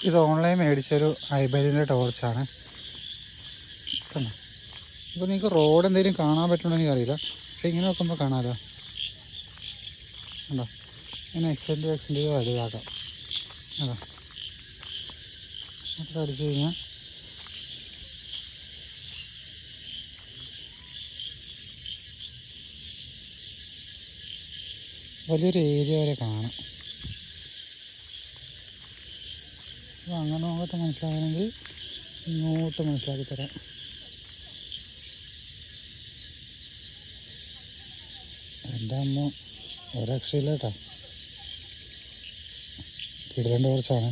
ഇത് ഓൺലൈൻ മേടിച്ചൊരു ഐബലിൻ്റെ ടോർച്ചാണ്. കണ്ടോ? ഇപ്പോൾ നിങ്ങൾക്ക് റോഡ് എന്തെങ്കിലും കാണാൻ പറ്റുമെന്ന് അറിയില്ല, പക്ഷെ ഇങ്ങനെ നോക്കുമ്പോൾ കാണാമല്ലോ. കണ്ടോ? ഇങ്ങനെ എക്സ്റ്റെൻഡ് ചെയ്ത് വലുതാക്കാം. കണ്ടോ? എന്നിട്ട് അടിച്ചു കഴിഞ്ഞാൽ വലിയൊരു ഏരിയ വരെ കാണാം. അപ്പോൾ അങ്ങനെ അങ്ങോട്ട് മനസ്സിലാകണമെങ്കിൽ ഇങ്ങോട്ട് മനസ്സിലാക്കി തരാം. എൻ്റെ അമ്മ ഒരക്ഷയില്ല കേട്ടോ. കിടലേണ്ട കുറച്ചാണ്.